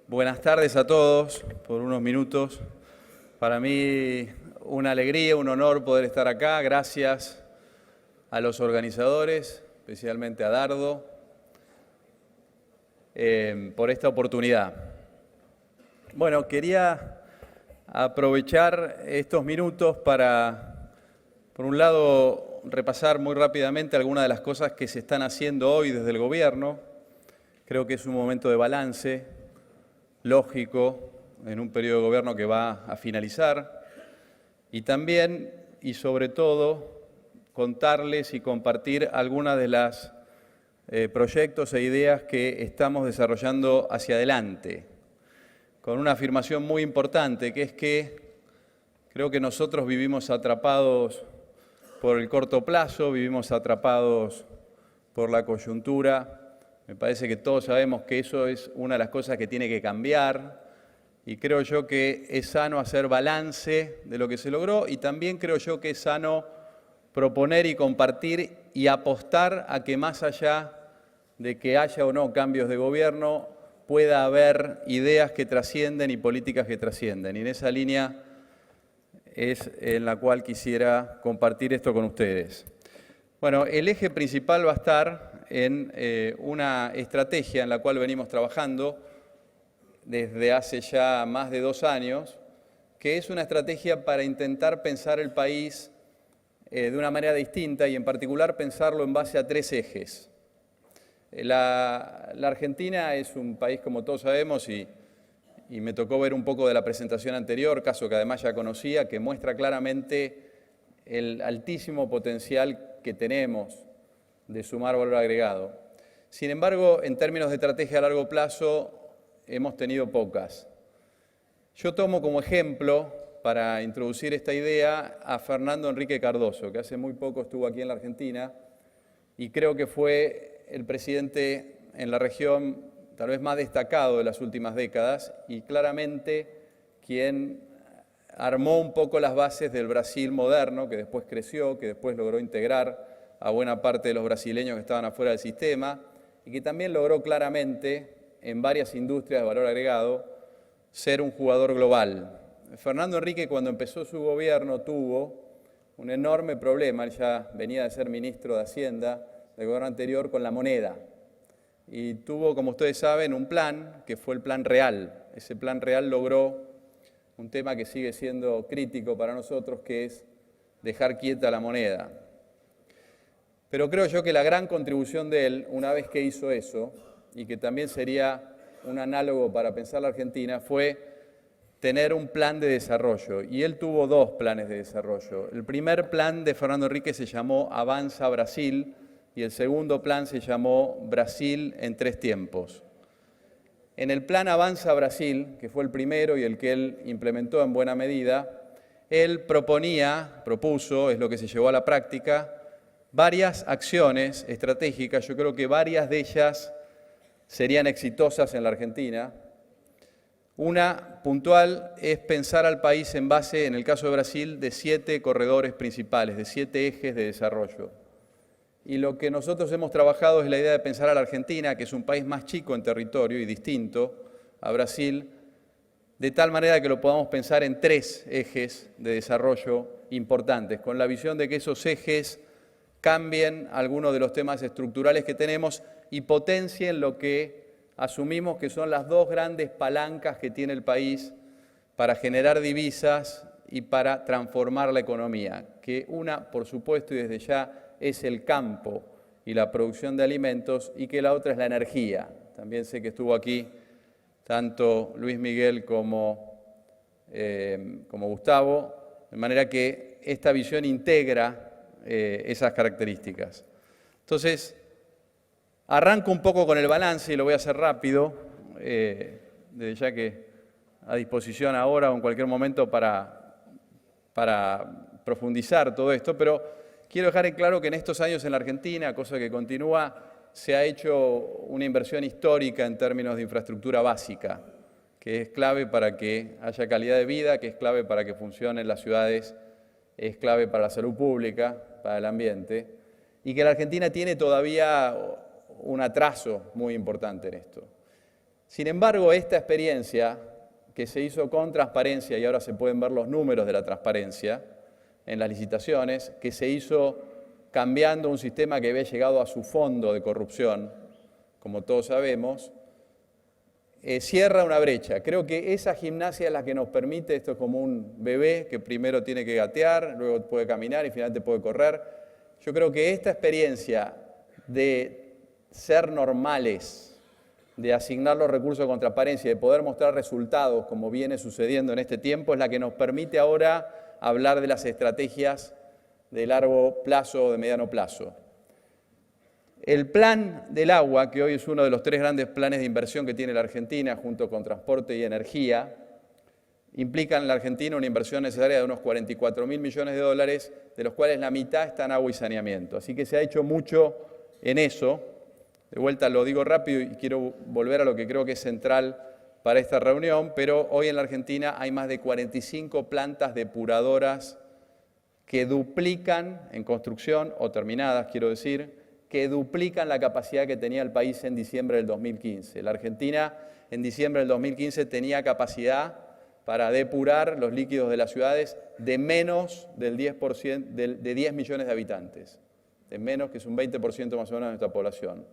Buenas tardes a todos, por unos minutos. Para mí una alegría, un honor poder estar acá. Gracias a los organizadores, especialmente a Dardo, por esta oportunidad. Bueno, quería aprovechar estos minutos para, por un lado, repasar muy rápidamente algunas de las cosas que se están haciendo hoy desde el gobierno. Creo que es un momento de balance lógico en un periodo de gobierno que va a finalizar, y también y sobre todo contarles y compartir algunas de las proyectos e ideas que estamos desarrollando hacia adelante, con una afirmación muy importante, que es que creo que nosotros vivimos atrapados por el corto plazo, vivimos atrapados por la coyuntura. Me parece que todos sabemos que eso es una de las cosas que tiene que cambiar, y creo yo que es sano hacer balance de lo que se logró, y también creo yo que es sano proponer y compartir y apostar a que más allá de que haya o no cambios de gobierno, pueda haber ideas que trascienden y políticas que trascienden. Y en esa línea es en la cual quisiera compartir esto con ustedes. Bueno, el eje principal va a estar en una estrategia en la cual venimos trabajando desde hace ya más de 2 años, que es una estrategia para intentar pensar el país de una manera distinta, y en particular pensarlo en base a 3 ejes. La Argentina es un país, como todos sabemos, y me tocó ver un poco de la presentación anterior, caso que además ya conocía, que muestra claramente el altísimo potencial que tenemos de sumar valor agregado. Sin embargo, en términos de estrategia a largo plazo, hemos tenido pocas. Yo tomo como ejemplo, para introducir esta idea, a Fernando Enrique Cardoso, que hace muy poco estuvo aquí en la Argentina, y creo que fue el presidente en la región tal vez más destacado de las últimas décadas, y claramente quien armó un poco las bases del Brasil moderno, que después creció, que después logró integrar a buena parte de los brasileños que estaban afuera del sistema, y que también logró claramente, en varias industrias de valor agregado, ser un jugador global. Fernando Enrique, cuando empezó su gobierno, tuvo un enorme problema. Él ya venía de ser ministro de Hacienda del gobierno anterior, con la moneda. Y tuvo, como ustedes saben, un plan que fue el Plan Real. Ese Plan Real logró un tema que sigue siendo crítico para nosotros, que es dejar quieta la moneda. Pero creo yo que la gran contribución de él, una vez que hizo eso, y que también sería un análogo para pensar la Argentina, fue tener un plan de desarrollo. Y él tuvo 2 planes de desarrollo. El primer plan de Fernando Enrique se llamó Avanza Brasil, y el segundo plan se llamó Brasil en 3 tiempos. En el plan Avanza Brasil, que fue el primero y el que él implementó en buena medida, él propuso, es lo que se llevó a la práctica, varias acciones estratégicas. Yo creo que varias de ellas serían exitosas en la Argentina. Una puntual es pensar al país en base, en el caso de Brasil, de 7 corredores principales, de 7 ejes de desarrollo. Y lo que nosotros hemos trabajado es la idea de pensar a la Argentina, que es un país más chico en territorio y distinto a Brasil, de tal manera que lo podamos pensar en 3 ejes de desarrollo importantes, con la visión de que esos ejes cambien algunos de los temas estructurales que tenemos y potencien lo que asumimos que son las 2 grandes palancas que tiene el país para generar divisas y para transformar la economía, que una, por supuesto, y desde ya, es el campo y la producción de alimentos, y que la otra es la energía. También sé que estuvo aquí tanto Luis Miguel como Gustavo, de manera que esta visión integra esas características. Entonces, arranco un poco con el balance y lo voy a hacer rápido, desde ya que a disposición ahora o en cualquier momento para profundizar todo esto, pero quiero dejar en claro que en estos años en la Argentina, cosa que continúa, se ha hecho una inversión histórica en términos de infraestructura básica, que es clave para que haya calidad de vida, que es clave para que funcionen las ciudades, es clave para la salud pública, para el ambiente, y que la Argentina tiene todavía un atraso muy importante en esto. Sin embargo, esta experiencia que se hizo con transparencia, y ahora se pueden ver los números de la transparencia en las licitaciones, que se hizo cambiando un sistema que había llegado a su fondo de corrupción, como todos sabemos, cierra una brecha. Creo que esa gimnasia es la que nos permite, esto es como un bebé que primero tiene que gatear, luego puede caminar y finalmente puede correr. Yo creo que esta experiencia de ser normales, de asignar los recursos con transparencia, de poder mostrar resultados como viene sucediendo en este tiempo, es la que nos permite ahora hablar de las estrategias de largo plazo o de mediano plazo. El plan del agua, que hoy es uno de los 3 grandes planes de inversión que tiene la Argentina, junto con transporte y energía, implica en la Argentina una inversión necesaria de unos 44.000 millones de dólares, de los cuales la mitad está en agua y saneamiento. Así que se ha hecho mucho en eso. De vuelta lo digo rápido y quiero volver a lo que creo que es central para esta reunión, pero hoy en la Argentina hay más de 45 plantas depuradoras que duplican en construcción, o terminadas, quiero decir, que duplican la capacidad que tenía el país en diciembre del 2015. La Argentina en diciembre del 2015 tenía capacidad para depurar los líquidos de las ciudades de menos del 10%, de 10 millones de habitantes, de menos, que es un 20% más o menos de nuestra población.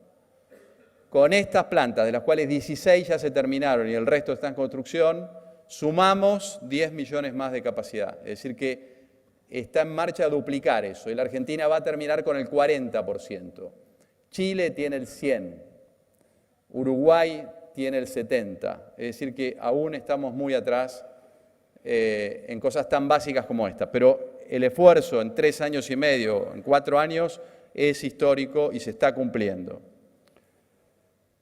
Con estas plantas, de las cuales 16 ya se terminaron y el resto está en construcción, sumamos 10 millones más de capacidad. Es decir que está en marcha a duplicar eso, y la Argentina va a terminar con el 40%. Chile tiene el 100%, Uruguay tiene el 70%, es decir que aún estamos muy atrás en cosas tan básicas como esta. Pero el esfuerzo en 3 años y medio, en 4 años, es histórico y se está cumpliendo.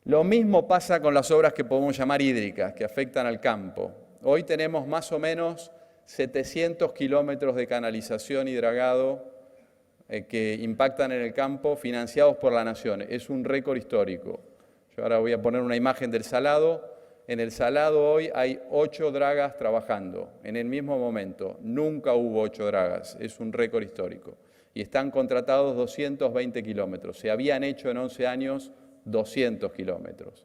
Lo mismo pasa con las obras que podemos llamar hídricas, que afectan al campo. Hoy tenemos más o menos 700 kilómetros de canalización y dragado que impactan en el campo, financiados por la Nación. Es un récord histórico. Yo ahora voy a poner una imagen del Salado. En el Salado hoy hay 8 dragas trabajando en el mismo momento. Nunca hubo 8 dragas, es un récord histórico. Y están contratados 220 kilómetros. Se habían hecho en 11 años 200 kilómetros.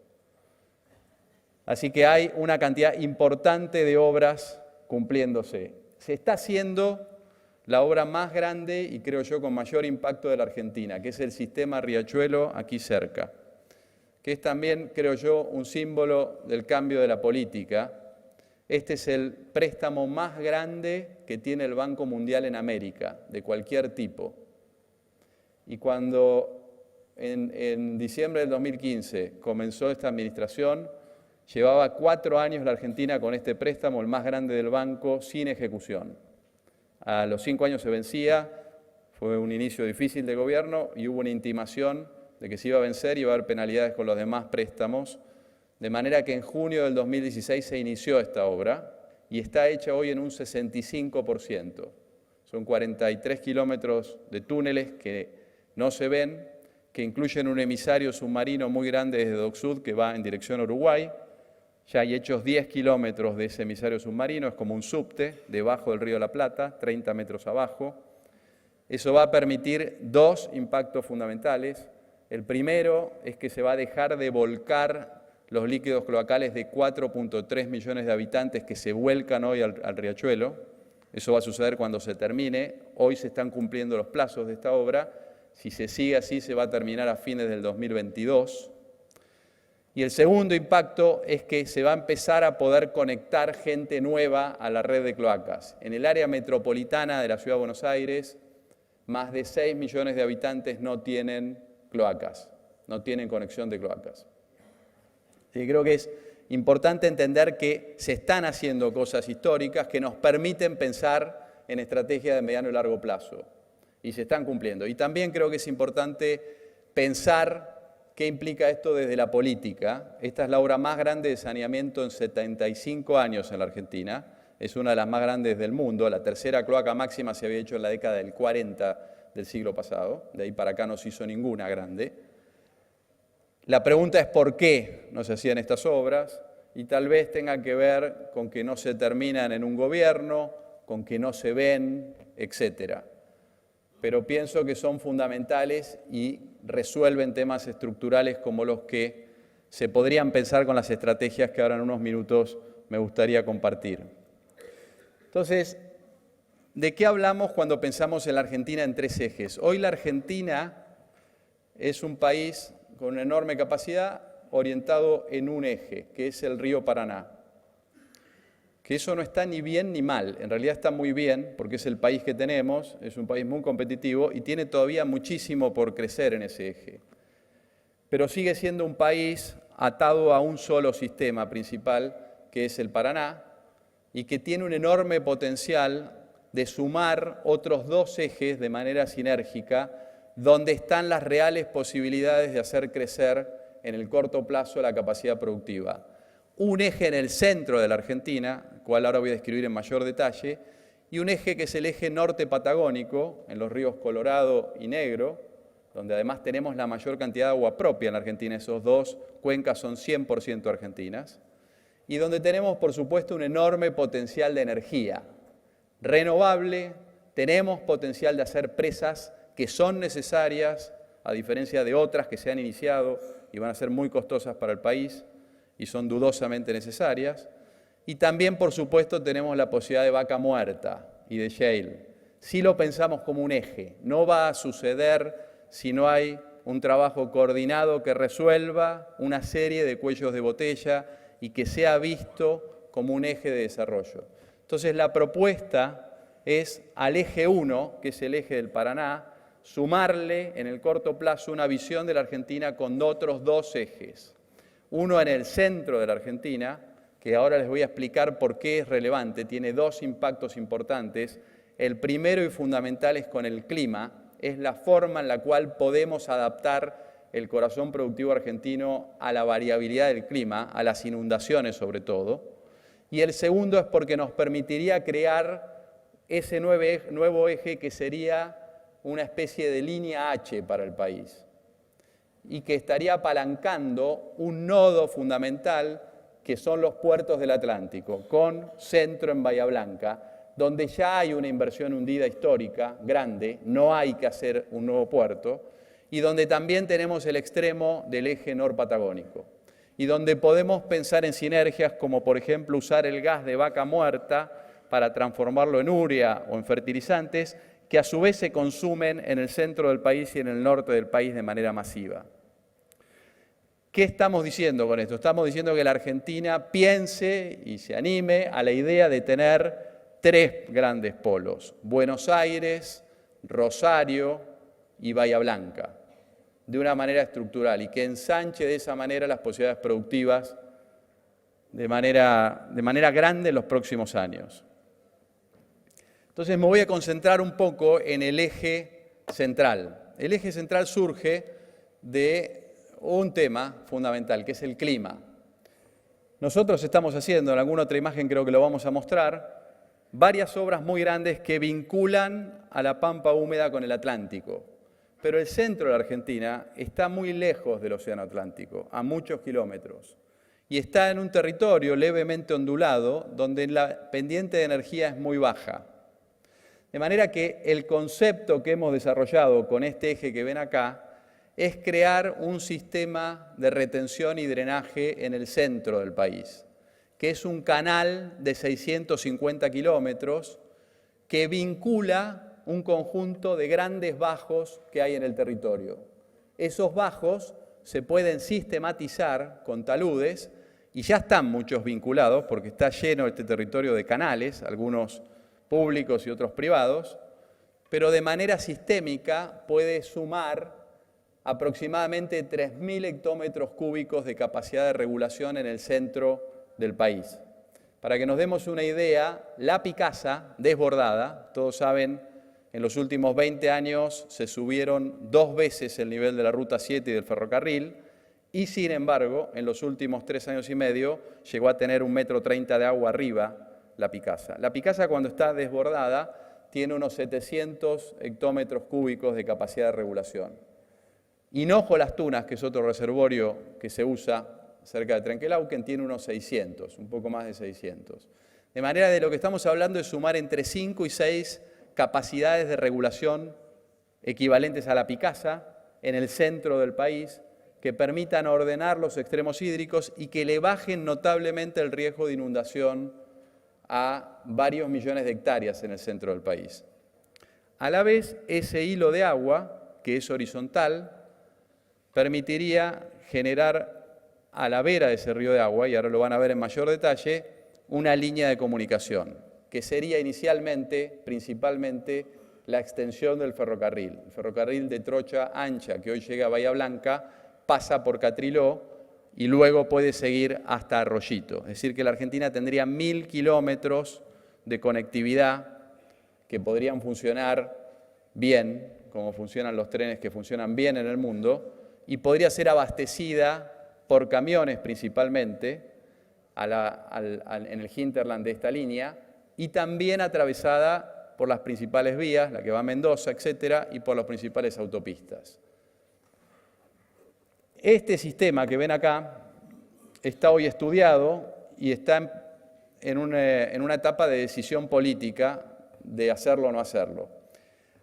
Así que hay una cantidad importante de obras cumpliéndose. Se está haciendo la obra más grande y creo yo con mayor impacto de la Argentina, que es el sistema Riachuelo aquí cerca, que es también, creo yo, un símbolo del cambio de la política. Este es el préstamo más grande que tiene el Banco Mundial en América, de cualquier tipo. Y cuando en diciembre del 2015 comenzó esta administración, llevaba 4 años la Argentina con este préstamo, el más grande del banco, sin ejecución. A los 5 años se vencía, fue un inicio difícil de gobierno y hubo una intimación de que se iba a vencer y iba a haber penalidades con los demás préstamos, de manera que en junio del 2016 se inició esta obra y está hecha hoy en un 65%. Son 43 kilómetros de túneles que no se ven, que incluyen un emisario submarino muy grande desde Dock Sud que va en dirección a Uruguay. Ya hay hechos 10 kilómetros de ese emisario submarino, es como un subte debajo del río de la Plata, 30 metros abajo. Eso va a permitir 2 impactos fundamentales. El primero es que se va a dejar de volcar los líquidos cloacales de 4.3 millones de habitantes que se vuelcan hoy al riachuelo. Eso va a suceder cuando se termine. Hoy se están cumpliendo los plazos de esta obra. Si se sigue así, se va a terminar a fines del 2022. Y el segundo impacto es que se va a empezar a poder conectar gente nueva a la red de cloacas. En el área metropolitana de la Ciudad de Buenos Aires, más de 6 millones de habitantes no tienen cloacas, no tienen conexión de cloacas. Y creo que es importante entender que se están haciendo cosas históricas que nos permiten pensar en estrategias de mediano y largo plazo. Y se están cumpliendo. Y también creo que es importante pensar qué implica esto desde la política. Esta es la obra más grande de saneamiento en 75 años en la Argentina. Es una de las más grandes del mundo. La tercera cloaca máxima se había hecho en la década del 40 del siglo pasado. De ahí para acá no se hizo ninguna grande. La pregunta es por qué no se hacían estas obras. Y tal vez tenga que ver con que no se terminan en un gobierno, con que no se ven, etcétera. Pero pienso que son fundamentales y resuelven temas estructurales como los que se podrían pensar con las estrategias que ahora en unos minutos me gustaría compartir. Entonces, ¿de qué hablamos cuando pensamos en la Argentina en 3 ejes? Hoy la Argentina es un país con una enorme capacidad orientado en un eje, que es el río Paraná. Que eso no está ni bien ni mal, en realidad está muy bien, porque es el país que tenemos, es un país muy competitivo y tiene todavía muchísimo por crecer en ese eje. Pero sigue siendo un país atado a un solo sistema principal, que es el Paraná, y que tiene un enorme potencial de sumar otros 2 ejes de manera sinérgica, donde están las reales posibilidades de hacer crecer en el corto plazo la capacidad productiva. Un eje en el centro de la Argentina, cual ahora voy a describir en mayor detalle, y un eje que es el eje norte patagónico, en los ríos Colorado y Negro, donde además tenemos la mayor cantidad de agua propia en la Argentina, esos 2 cuencas son 100% argentinas, y donde tenemos, por supuesto, un enorme potencial de energía renovable, tenemos potencial de hacer presas que son necesarias, a diferencia de otras que se han iniciado y van a ser muy costosas para el país, y son dudosamente necesarias, y también, por supuesto, tenemos la posibilidad de Vaca Muerta y de shale. Si lo pensamos como un eje, no va a suceder si no hay un trabajo coordinado que resuelva una serie de cuellos de botella y que sea visto como un eje de desarrollo. Entonces, la propuesta es al eje 1, que es el eje del Paraná, sumarle en el corto plazo una visión de la Argentina con otros 2 ejes. Uno en el centro de la Argentina, que ahora les voy a explicar por qué es relevante, tiene 2 impactos importantes. El primero y fundamental es con el clima, es la forma en la cual podemos adaptar el corazón productivo argentino a la variabilidad del clima, a las inundaciones sobre todo. Y el segundo es porque nos permitiría crear ese nuevo eje que sería una especie de línea H para el país, y que estaría apalancando un nodo fundamental que son los puertos del Atlántico, con centro en Bahía Blanca, donde ya hay una inversión hundida histórica grande, no hay que hacer un nuevo puerto, y donde también tenemos el extremo del eje norpatagónico, y donde podemos pensar en sinergias como, por ejemplo, usar el gas de vaca muerta para transformarlo en urea o en fertilizantes, que a su vez se consumen en el centro del país y en el norte del país de manera masiva. ¿Qué estamos diciendo con esto? Estamos diciendo que la Argentina piense y se anime a la idea de tener 3 grandes polos: Buenos Aires, Rosario y Bahía Blanca, de una manera estructural, y que ensanche de esa manera las posibilidades productivas de manera grande en los próximos años. Entonces me voy a concentrar un poco en el eje central. El eje central surge de un tema fundamental, que es el clima. Nosotros estamos haciendo, en alguna otra imagen creo que lo vamos a mostrar, varias obras muy grandes que vinculan a la pampa húmeda con el Atlántico. Pero el centro de la Argentina está muy lejos del Océano Atlántico, a muchos kilómetros, y está en un territorio levemente ondulado, donde la pendiente de energía es muy baja. De manera que el concepto que hemos desarrollado con este eje que ven acá es crear un sistema de retención y drenaje en el centro del país, que es un canal de 650 kilómetros que vincula un conjunto de grandes bajos que hay en el territorio. Esos bajos se pueden sistematizar con taludes y ya están muchos vinculados porque está lleno este territorio de canales, algunos públicos y otros privados, pero de manera sistémica puede sumar aproximadamente 3.000 hectómetros cúbicos de capacidad de regulación en el centro del país. Para que nos demos una idea, la Picasa desbordada, todos saben, en los últimos 20 años se subieron 2 veces el nivel de la Ruta 7 y del ferrocarril, y sin embargo, en los últimos 3 años y medio llegó a tener 1,30 m de agua arriba la Picasa. La Picasa, cuando está desbordada, tiene unos 700 hectómetros cúbicos de capacidad de regulación. Hinojo Las Tunas, que es otro reservorio que se usa cerca de Trenquelauquen, tiene unos 600, un poco más de 600. De manera de lo que estamos hablando es sumar entre 5 y 6 capacidades de regulación equivalentes a la Picasa en el centro del país, que permitan ordenar los extremos hídricos y que le bajen notablemente el riesgo de inundación a varios millones de hectáreas en el centro del país. A la vez, ese hilo de agua, que es horizontal, permitiría generar a la vera de ese río de agua, y ahora lo van a ver en mayor detalle, una línea de comunicación, que sería inicialmente, principalmente, la extensión del ferrocarril. El ferrocarril de trocha ancha, que hoy llega a Bahía Blanca, pasa por Catriló y luego puede seguir hasta Arroyito. Es decir, que la Argentina tendría 1000 kilómetros de conectividad que podrían funcionar bien, como funcionan los trenes que funcionan bien en el mundo, y podría ser abastecida por camiones principalmente en el hinterland de esta línea, y también atravesada por las principales vías, la que va a Mendoza, etcétera, y por las principales autopistas. Este sistema que ven acá está hoy estudiado y está en una etapa de decisión política de hacerlo o no hacerlo.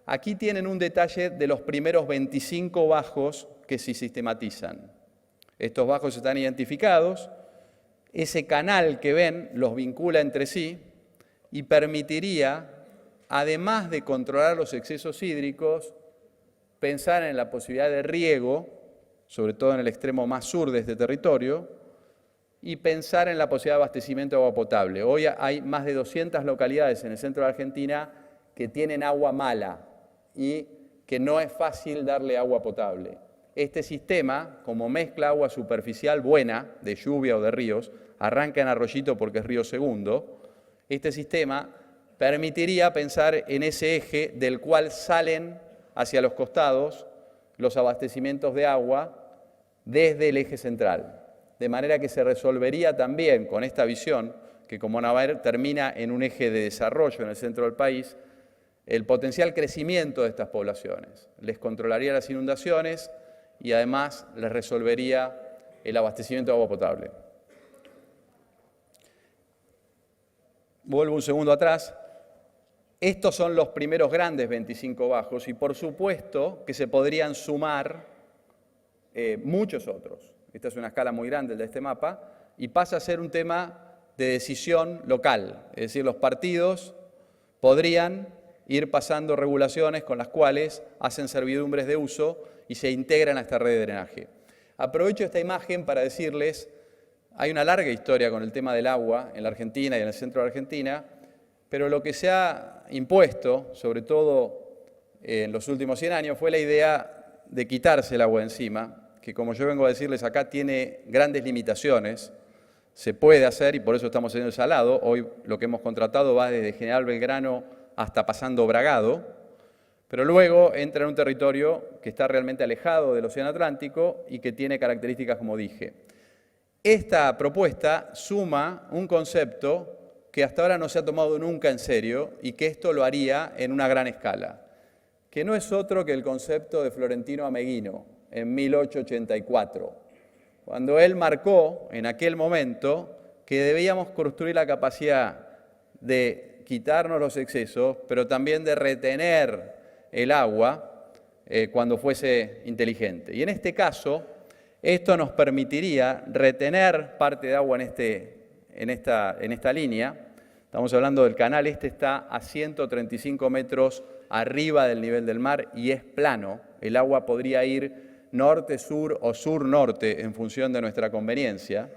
Aquí tienen un detalle de los primeros 25 bajos que se sistematizan. Estos bajos están identificados, ese canal que ven los vincula entre sí y permitiría, además de controlar los excesos hídricos, pensar en la posibilidad de riego, sobre todo en el extremo más sur de este territorio, y pensar en la posibilidad de abastecimiento de agua potable. Hoy hay más de 200 localidades en el centro de Argentina que tienen agua mala y que no es fácil darle agua potable. Este sistema, como mezcla agua superficial buena, de lluvia o de ríos, arranca en Arroyito porque es río segundo, este sistema permitiría pensar en ese eje del cual salen hacia los costados los abastecimientos de agua desde el eje central. De manera que se resolvería también con esta visión, que como van a ver termina en un eje de desarrollo en el centro del país, el potencial crecimiento de estas poblaciones. Les controlaría las inundaciones y además les resolvería el abastecimiento de agua potable. Vuelvo un segundo atrás. Estos son los primeros grandes 25 bajos y por supuesto que se podrían sumar muchos otros. Esta es una escala muy grande de este mapa y pasa a ser un tema de decisión local. Es decir, los partidos podrían ir pasando regulaciones con las cuales hacen servidumbres de uso y se integran a esta red de drenaje. Aprovecho esta imagen para decirles, hay una larga historia con el tema del agua en la Argentina y en el centro de Argentina, pero lo que se ha impuesto, sobre todo en los últimos 100 años, fue la idea de quitarse el agua encima, que como yo vengo a decirles acá tiene grandes limitaciones, se puede hacer y por eso estamos haciendo el salado. Hoy lo que hemos contratado va desde General Belgrano hasta pasando Bragado, pero luego entra en un territorio que está realmente alejado del Océano Atlántico y que tiene características como dije. Esta propuesta suma un concepto que hasta ahora no se ha tomado nunca en serio y que esto lo haría en una gran escala, que no es otro que el concepto de Florentino Ameghino en 1884, cuando él marcó en aquel momento que debíamos construir la capacidad de quitarnos los excesos, pero también de retener el agua cuando fuese inteligente. Y en este caso, esto nos permitiría retener parte de agua en esta línea. Estamos hablando del canal, este está a 135 metros arriba del nivel del mar y es plano. El agua podría ir norte-sur o sur-norte en función de nuestra conveniencia.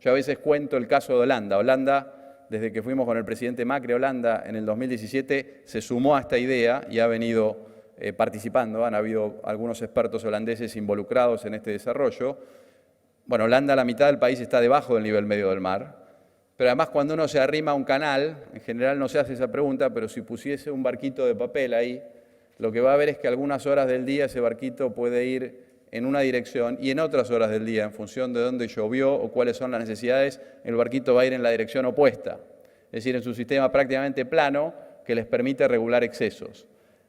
Yo a veces cuento el caso de Holanda. Holanda, desde que fuimos con el presidente Macri a Holanda en el 2017, se sumó a esta idea y ha venido participando. Han habido algunos expertos holandeses involucrados en este desarrollo. Bueno, Holanda, la mitad del país está debajo del nivel medio del mar, pero además cuando uno se arrima a un canal, en general no se hace esa pregunta, pero si pusiese un barquito de papel ahí, lo que va a ver es que algunas horas del día ese barquito puede ir en una dirección y en otras horas del día, en función de dónde llovió o cuáles son las necesidades, el barquito va a ir en la dirección opuesta. Es decir, en su sistema prácticamente plano que les permite regular excesos.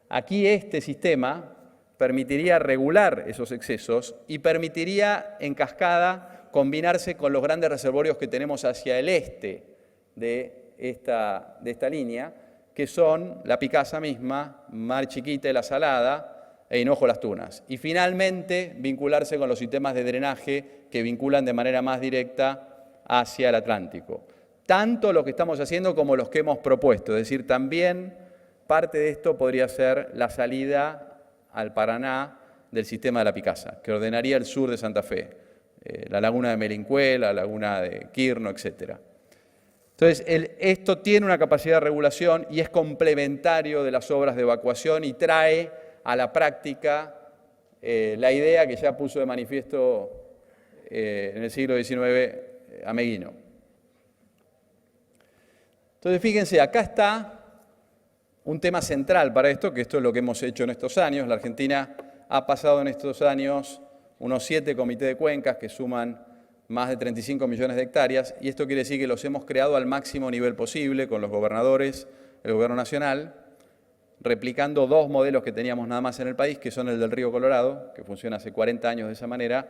Aquí este sistema permitiría regular esos excesos y permitiría en cascada combinarse con los grandes reservorios que tenemos hacia el este de esta línea, que son la Picasa misma, Mar Chiquita y La Salada, e Hinojo Las Tunas. Y finalmente, vincularse con los sistemas de drenaje que vinculan de manera más directa hacia el Atlántico. Tanto lo que estamos haciendo como los que hemos propuesto. Es decir, también parte de esto podría ser la salida al Paraná del sistema de la Picasa, que ordenaría el sur de Santa Fe, la laguna de Melincué, la laguna de Quirno, etc. Entonces, esto tiene una capacidad de regulación y es complementario de las obras de evacuación y trae a la práctica la idea que ya puso de manifiesto en el siglo XIX Ameghino. Entonces, fíjense, acá está un tema central para esto, que esto es lo que hemos hecho en estos años. La Argentina ha pasado en estos años unos 7 comités de cuencas que suman más de 35 millones de hectáreas, y esto quiere decir que los hemos creado al máximo nivel posible con los gobernadores, el gobierno nacional, replicando 2 modelos que teníamos nada más en el país, que son el del río Colorado, que funciona hace 40 años de esa manera,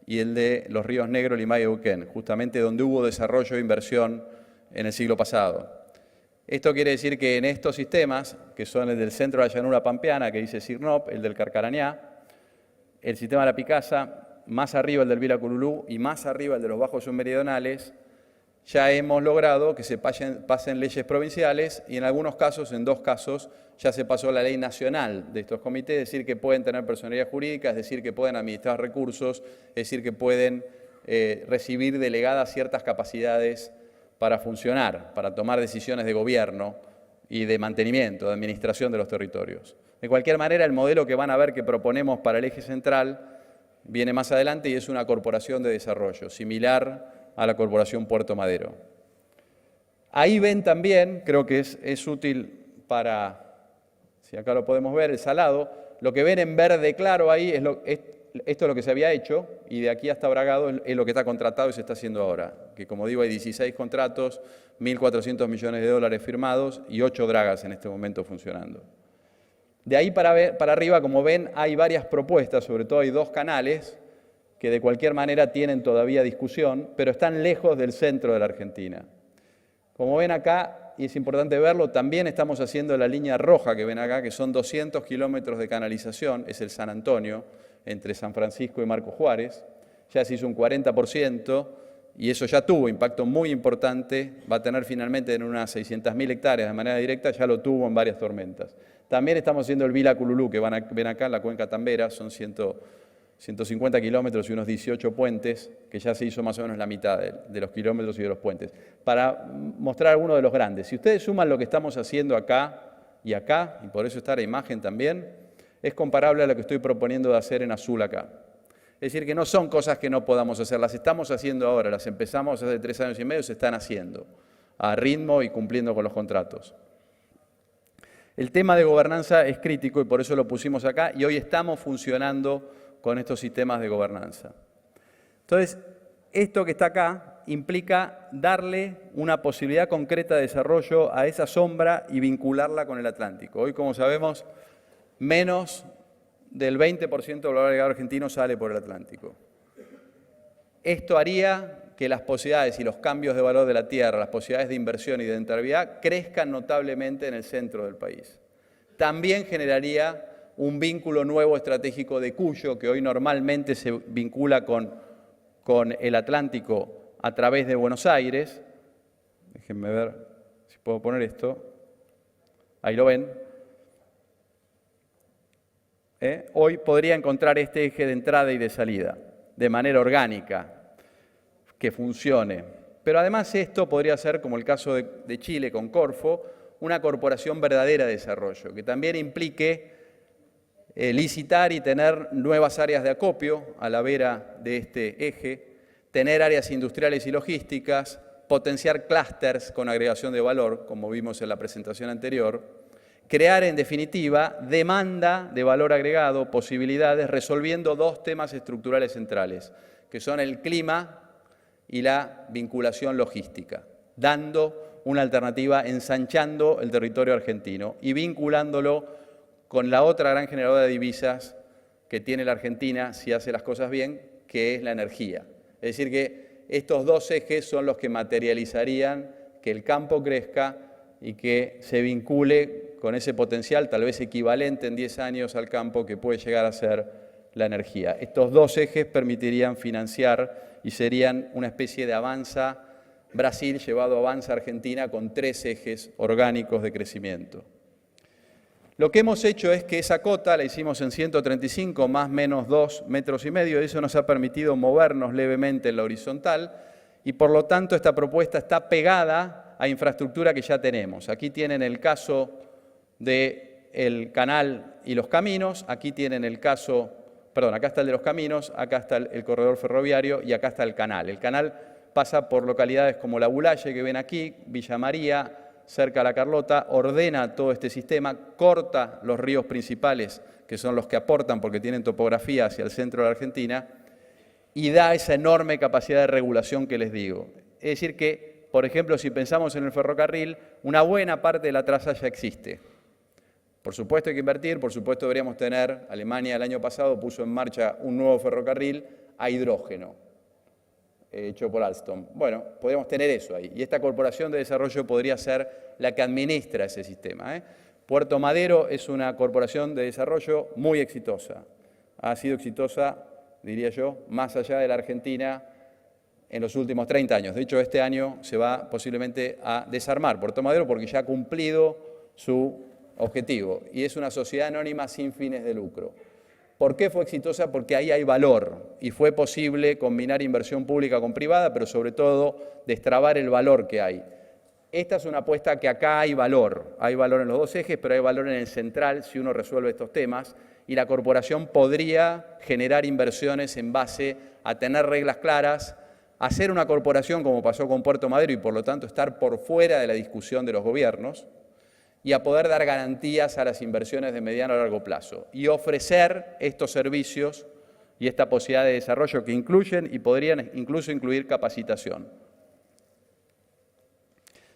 y el de los ríos Negro, Limay y Uquén, justamente donde hubo desarrollo e inversión en el siglo pasado. Esto quiere decir que en estos sistemas, que son el del centro de la llanura pampeana, que dice CIRNOP, el del Carcarañá, el sistema de la Picasa, más arriba el del Vila Cululú y más arriba el de los bajos submeridionales, ya hemos logrado que se pasen leyes provinciales y en algunos casos, en 2 casos, ya se pasó la ley nacional de estos comités, es decir, que pueden tener personalidad jurídica, es decir, que pueden administrar recursos, es decir, que pueden recibir delegadas ciertas capacidades para funcionar, para tomar decisiones de gobierno y de mantenimiento, de administración de los territorios. De cualquier manera, el modelo que van a ver que proponemos para el eje central viene más adelante y es una corporación de desarrollo, similar a la Corporación Puerto Madero. Ahí ven también, creo que es útil para, si acá lo podemos ver, el salado, lo que ven en verde claro ahí esto es lo que se había hecho y de aquí hasta Bragado es lo que está contratado y se está haciendo ahora, que como digo hay 16 contratos, 1.400 millones de dólares firmados y 8 dragas en este momento funcionando. De ahí para arriba, como ven, hay varias propuestas, sobre todo hay 2 canales que de cualquier manera tienen todavía discusión, pero están lejos del centro de la Argentina. Como ven acá, y es importante verlo, también estamos haciendo la línea roja que ven acá, que son 200 kilómetros de canalización, es el San Antonio, entre San Francisco y Marco Juárez. Ya se hizo un 40% y eso ya tuvo impacto muy importante, va a tener finalmente en unas 600.000 hectáreas de manera directa, ya lo tuvo en varias tormentas. También estamos haciendo el Vila Cululú, que ven acá en la cuenca Tambera, son 150 kilómetros y unos 18 puentes, que ya se hizo más o menos la mitad de los kilómetros y de los puentes. Para mostrar algunos de los grandes, si ustedes suman lo que estamos haciendo acá, y por eso está la imagen también, es comparable a lo que estoy proponiendo de hacer en azul acá. Es decir, que no son cosas que no podamos hacer, las estamos haciendo ahora, las empezamos hace 3 años y medio, se están haciendo, a ritmo y cumpliendo con los contratos. El tema de gobernanza es crítico y por eso lo pusimos acá y hoy estamos funcionando con estos sistemas de gobernanza. Entonces, esto que está acá implica darle una posibilidad concreta de desarrollo a esa sombra y vincularla con el Atlántico. Hoy, como sabemos, menos del 20% del valor agregado argentino sale por el Atlántico. Esto haría que las posibilidades y los cambios de valor de la tierra, las posibilidades de inversión y de rentabilidad crezcan notablemente en el centro del país. También generaría un vínculo nuevo estratégico de Cuyo, que hoy normalmente se vincula con el Atlántico a través de Buenos Aires. Déjenme ver si puedo poner esto. Ahí lo ven. Hoy podría encontrar este eje de entrada y de salida de manera orgánica, que funcione. Pero además esto podría ser, como el caso de Chile con Corfo, una corporación verdadera de desarrollo, que también implique licitar y tener nuevas áreas de acopio a la vera de este eje, tener áreas industriales y logísticas, potenciar clústeres con agregación de valor, como vimos en la presentación anterior, crear en definitiva demanda de valor agregado, posibilidades, resolviendo 2 temas estructurales centrales, que son el clima y la vinculación logística, dando una alternativa, ensanchando el territorio argentino y vinculándolo con la otra gran generadora de divisas que tiene la Argentina si hace las cosas bien, que es la energía. Es decir, que estos 2 ejes son los que materializarían que el campo crezca y que se vincule con ese potencial tal vez equivalente en 10 años al campo que puede llegar a ser la energía. Estos dos ejes permitirían financiar y serían una especie de Avanza Brasil llevado a Avanza Argentina con 3 ejes orgánicos de crecimiento. Lo que hemos hecho es que esa cota la hicimos en 135 más menos 2,5 metros, y eso nos ha permitido movernos levemente en la horizontal y por lo tanto esta propuesta está pegada a infraestructura que ya tenemos. Aquí tienen el caso del canal y los caminos, aquí tienen el caso, perdón, acá está el de los caminos, acá está el corredor ferroviario y acá está el canal. El canal pasa por localidades como La Bulaye, que ven aquí, Villa María, cerca de La Carlota, ordena todo este sistema, corta los ríos principales, que son los que aportan porque tienen topografía hacia el centro de la Argentina, y da esa enorme capacidad de regulación que les digo. Es decir que, por ejemplo, si pensamos en el ferrocarril, una buena parte de la traza ya existe. Por supuesto hay que invertir, por supuesto deberíamos tener, Alemania el año pasado puso en marcha un nuevo ferrocarril a hidrógeno, hecho por Alstom. Bueno, podríamos tener eso ahí. Y esta corporación de desarrollo podría ser la que administra ese sistema. Puerto Madero es una corporación de desarrollo muy exitosa. Ha sido exitosa, diría yo, más allá de la Argentina en los últimos 30 años. De hecho, este año se va posiblemente a desarmar Puerto Madero porque ya ha cumplido su objetivo. Y es una sociedad anónima sin fines de lucro. ¿Por qué fue exitosa? Porque ahí hay valor y fue posible combinar inversión pública con privada, pero sobre todo destrabar el valor que hay. Esta es una apuesta que acá hay valor en los dos ejes, pero hay valor en el central si uno resuelve estos temas y la corporación podría generar inversiones en base a tener reglas claras, hacer una corporación como pasó con Puerto Madero y por lo tanto estar por fuera de la discusión de los gobiernos, y a poder dar garantías a las inversiones de mediano a largo plazo y ofrecer estos servicios y esta posibilidad de desarrollo que incluyen y podrían incluso incluir capacitación.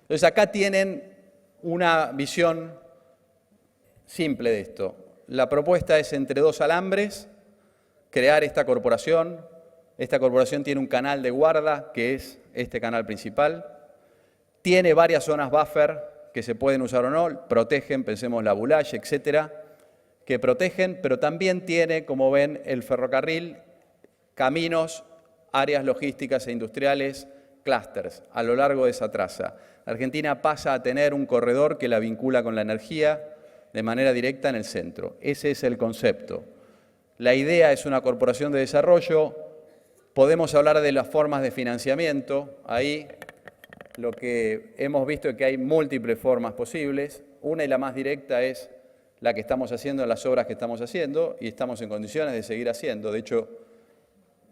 Entonces acá tienen una visión simple de esto. La propuesta es entre 2 alambres, crear esta corporación. Esta corporación tiene un canal de guarda, que es este canal principal. Tiene varias zonas buffer, que se pueden usar o no, protegen, pensemos La Bulaye, etcétera, que protegen, pero también tiene, como ven, el ferrocarril, caminos, áreas logísticas e industriales, clústeres, a lo largo de esa traza. Argentina pasa a tener un corredor que la vincula con la energía de manera directa en el centro. Ese es el concepto. La idea es una corporación de desarrollo. Podemos hablar de las formas de financiamiento. Ahí lo que hemos visto es que hay múltiples formas posibles. Una y la más directa es la que estamos haciendo en las obras que estamos haciendo y estamos en condiciones de seguir haciendo. De hecho,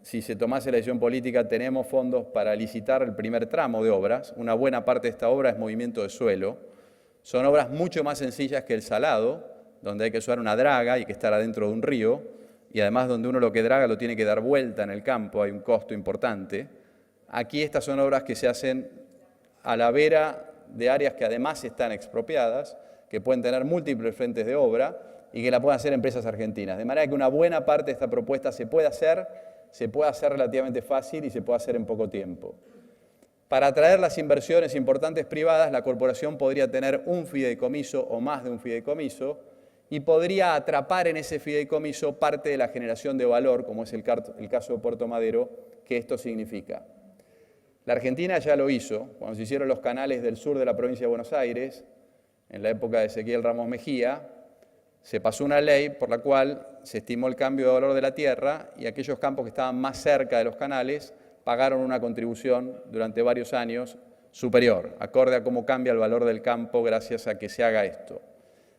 si se tomase la decisión política, tenemos fondos para licitar el primer tramo de obras. Una buena parte de esta obra es movimiento de suelo. Son obras mucho más sencillas que el salado, donde hay que usar una draga y que estar adentro de un río, y además donde uno lo que draga lo tiene que dar vuelta en el campo, hay un costo importante. Aquí estas son obras que se hacen a la vera de áreas que además están expropiadas, que pueden tener múltiples frentes de obra y que la pueden hacer empresas argentinas. De manera que una buena parte de esta propuesta se puede hacer relativamente fácil y se puede hacer en poco tiempo. Para atraer las inversiones importantes privadas, la corporación podría tener un fideicomiso o más de un fideicomiso y podría atrapar en ese fideicomiso parte de la generación de valor, como es el caso de Puerto Madero, que esto significa. La Argentina ya lo hizo, cuando se hicieron los canales del sur de la provincia de Buenos Aires, en la época de Ezequiel Ramos Mejía, se pasó una ley por la cual se estimó el cambio de valor de la tierra y aquellos campos que estaban más cerca de los canales pagaron una contribución durante varios años superior, acorde a cómo cambia el valor del campo gracias a que se haga esto.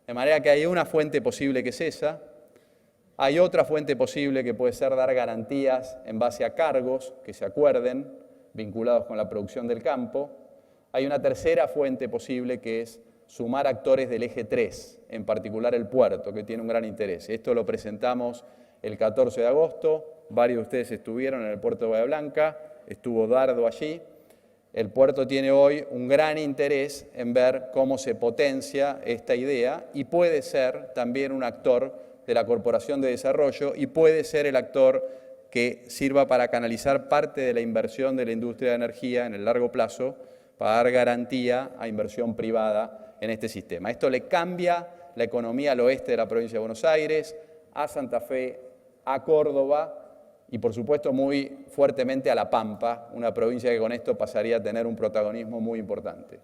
De manera que hay una fuente posible que es esa, hay otra fuente posible que puede ser dar garantías en base a cargos que se acuerden, vinculados con la producción del campo. Hay una tercera fuente posible que es sumar actores del eje 3, en particular el puerto, que tiene un gran interés. Esto lo presentamos el 14 de agosto, varios de ustedes estuvieron en el puerto de Bahía Blanca, estuvo Dardo allí. El puerto tiene hoy un gran interés en ver cómo se potencia esta idea y puede ser también un actor de la Corporación de Desarrollo y puede ser el actor que sirva para canalizar parte de la inversión de la industria de energía en el largo plazo para dar garantía a inversión privada en este sistema. Esto le cambia la economía al oeste de la provincia de Buenos Aires, a Santa Fe, a Córdoba y por supuesto muy fuertemente a La Pampa, una provincia que con esto pasaría a tener un protagonismo muy importante.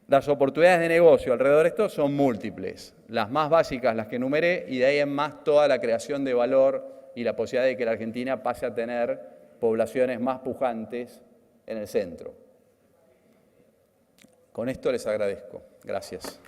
Las oportunidades de negocio alrededor de esto son múltiples, las más básicas las que enumeré y de ahí en más toda la creación de valor y la posibilidad de que la Argentina pase a tener poblaciones más pujantes en el centro. Con esto les agradezco. Gracias.